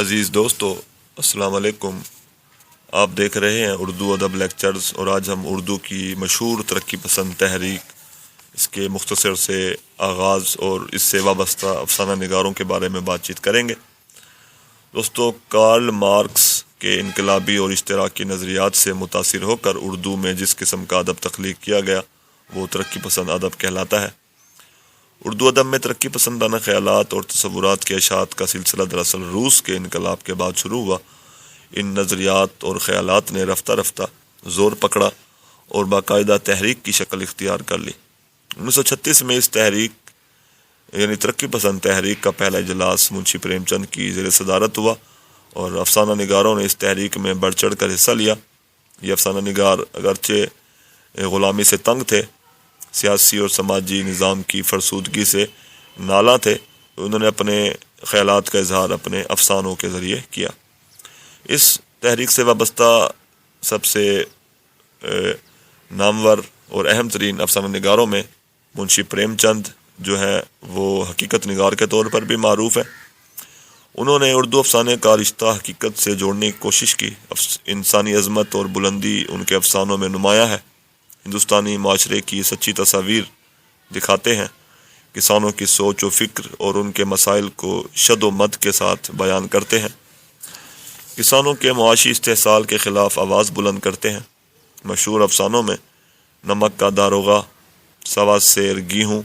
عزیز دوستو، السلام علیکم۔ آپ دیکھ رہے ہیں اردو ادب لیکچرز، اور آج ہم اردو کی مشہور ترقی پسند تحریک، اس کے مختصر سے آغاز اور اس سے وابستہ افسانہ نگاروں کے بارے میں بات چیت کریں گے۔ دوستو، کارل مارکس کے انقلابی اور اشتراکی نظریات سے متاثر ہو کر اردو میں جس قسم کا ادب تخلیق کیا گیا وہ ترقی پسند ادب کہلاتا ہے۔ اردو ادب میں ترقی پسندانہ خیالات اور تصورات کے اشاعت کا سلسلہ دراصل روس کے انقلاب کے بعد شروع ہوا۔ ان نظریات اور خیالات نے رفتہ رفتہ زور پکڑا اور باقاعدہ تحریک کی شکل اختیار کر لی۔ 1936 میں اس تحریک یعنی ترقی پسند تحریک کا پہلا اجلاس منشی پریم چند کی زیر صدارت ہوا، اور افسانہ نگاروں نے اس تحریک میں بڑھ چڑھ کر حصہ لیا۔ یہ افسانہ نگار اگرچہ غلامی سے تنگ تھے، سیاسی اور سماجی نظام کی فرسودگی سے نالاں تھے، انہوں نے اپنے خیالات کا اظہار اپنے افسانوں کے ذریعے کیا۔ اس تحریک سے وابستہ سب سے نامور اور اہم ترین افسانہ نگاروں میں منشی پریم چند جو ہے وہ حقیقت نگار کے طور پر بھی معروف ہے۔ انہوں نے اردو افسانے کا رشتہ حقیقت سے جوڑنے کی کوشش کی۔ انسانی عظمت اور بلندی ان کے افسانوں میں نمایاں ہے۔ ہندوستانی معاشرے کی سچی تصاویر دکھاتے ہیں، کسانوں کی سوچ و فکر اور ان کے مسائل کو شد و مد کے ساتھ بیان کرتے ہیں، کسانوں کے معاشی استحصال کے خلاف آواز بلند کرتے ہیں۔ مشہور افسانوں میں نمک کا داروغہ، سوا سیر گیہوں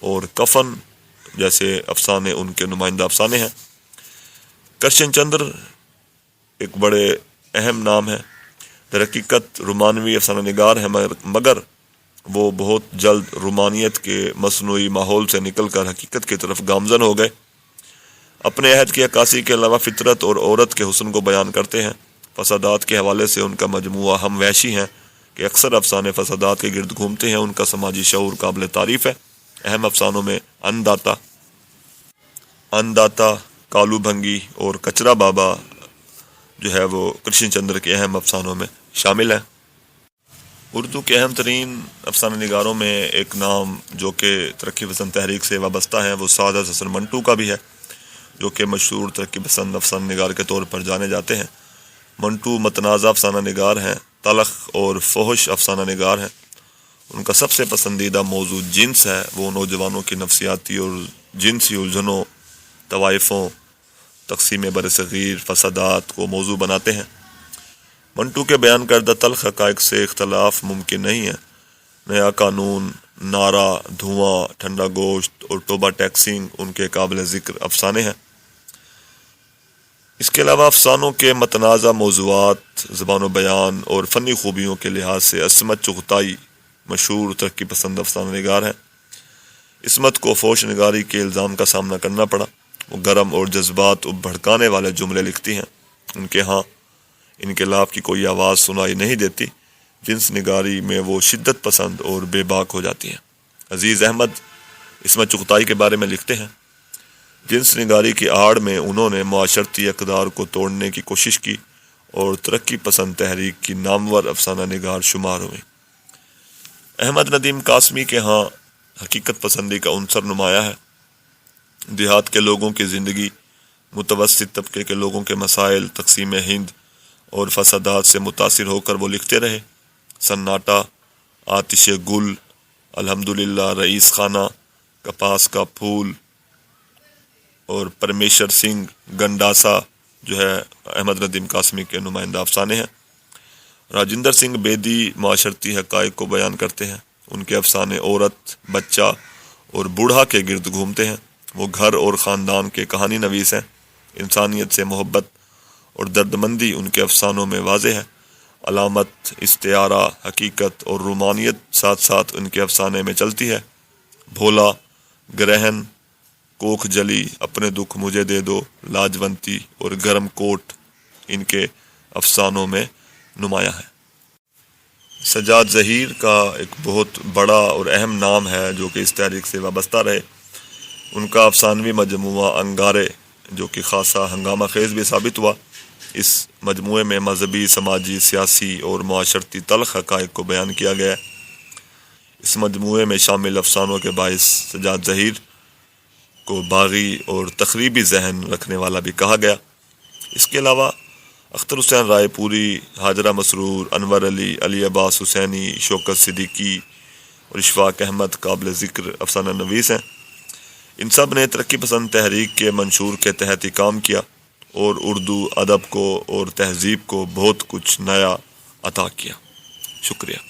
اور کفن جیسے افسانے ان کے نمائندہ افسانے ہیں۔ کرشن چندر ایک بڑے اہم نام ہے، در حقیقت رومانوی افسانہ نگار ہے، مگر وہ بہت جلد رومانیت کے مصنوعی ماحول سے نکل کر حقیقت کی طرف گامزن ہو گئے۔ اپنے عہد کی عکاسی کے علاوہ فطرت اور عورت کے حسن کو بیان کرتے ہیں۔ فسادات کے حوالے سے ان کا مجموعہ ہم وحشی ہیں کہ اکثر افسانے فسادات کے گرد گھومتے ہیں۔ ان کا سماجی شعور قابل تعریف ہے۔ اہم افسانوں میں انداتا، کالو بھنگی اور کچرا بابا جو ہے وہ کرشن چندر کے اہم افسانوں میں شامل ہیں۔ اردو کے اہم ترین افسانہ نگاروں میں ایک نام جو کہ ترقی پسند تحریک سے وابستہ ہیں وہ سعادت حسن منٹو کا بھی ہے، جو کہ مشہور ترقی پسند افسانہ نگار کے طور پر جانے جاتے ہیں۔ منٹو متنازع افسانہ نگار ہیں، تلخ اور فحش افسانہ نگار ہیں۔ ان کا سب سے پسندیدہ موضوع جنس ہے۔ وہ نوجوانوں کی نفسیاتی اور جنسی الجھنوں، طوائفوں، تقسیم برصغیر، فسادات کو موضوع بناتے ہیں۔ منٹو کے بیان کردہ تلخ حقائق سے اختلاف ممکن نہیں ہے۔ نیا قانون، نعرہ، دھواں، ٹھنڈا گوشت اور توبہ ٹیکسنگ ان کے قابل ذکر افسانے ہیں۔ اس کے علاوہ افسانوں کے متنازع موضوعات، زبان و بیان اور فنی خوبیوں کے لحاظ سے عصمت چغتائی مشہور ترقی پسند افسانہ نگار ہیں۔ عصمت کو فحش نگاری کے الزام کا سامنا کرنا پڑا۔ وہ گرم اور جذبات بھڑکانے والے جملے لکھتی ہیں۔ ان کے ہاں انقلاب کی کوئی آواز سنائی نہیں دیتی۔ جنس نگاری میں وہ شدت پسند اور بے باک ہو جاتی ہیں۔ عزیز احمد عصمت چغتائی کے بارے میں لکھتے ہیں، جنس نگاری کی آڑ میں انہوں نے معاشرتی اقدار کو توڑنے کی کوشش کی اور ترقی پسند تحریک کی نامور افسانہ نگار شمار ہوئے۔ احمد ندیم قاسمی کے ہاں حقیقت پسندی کا عنصر نمایاں ہے۔ دیہات کے لوگوں کی زندگی، متوسط طبقے کے لوگوں کے مسائل، تقسیم ہند اور فسادات سے متاثر ہو کر وہ لکھتے رہے۔ سناٹا، آتش گل، الحمدللہ، رئیس خانہ، کپاس کا پھول اور پرمیشر سنگھ گنڈاسا جو ہے احمد ندیم قاسمی کے نمائندہ افسانے ہیں۔ راجندر سنگھ بیدی معاشرتی حقائق کو بیان کرتے ہیں۔ ان کے افسانے عورت، بچہ اور بوڑھا کے گرد گھومتے ہیں۔ وہ گھر اور خاندان کے کہانی نویس ہیں۔ انسانیت سے محبت اور دردمندی ان کے افسانوں میں واضح ہے۔ علامت، استعارہ، حقیقت اور رومانیت ساتھ ساتھ ان کے افسانے میں چلتی ہے۔ بھولا، گرہن، کوکھ جلی، اپنے دکھ مجھے دے دو، لاجونتی اور گرم کوٹ ان کے افسانوں میں نمایاں ہے۔ سجاد ظہیر کا ایک بہت بڑا اور اہم نام ہے جو کہ اس تحریک سے وابستہ رہے۔ ان کا افسانوی مجموعہ انگارے جو کہ خاصا ہنگامہ خیز بھی ثابت ہوا۔ اس مجموعے میں مذہبی، سماجی، سیاسی اور معاشرتی تلخ حقائق کو بیان کیا گیا ہے۔ اس مجموعے میں شامل افسانوں کے باعث سجاد ظہیر کو باغی اور تخریبی ذہن رکھنے والا بھی کہا گیا۔ اس کے علاوہ اختر حسین رائے پوری، ہاجرہ مسرور، انور علی، علی عباس حسینی، شوکت صدیقی اور اشفاق احمد قابل ذکر افسانہ نویس ہیں۔ ان سب نے ترقی پسند تحریک کے منشور کے تحت ہی کام کیا اور اردو ادب کو اور تہذیب کو بہت کچھ نیا عطا کیا۔ شکریہ۔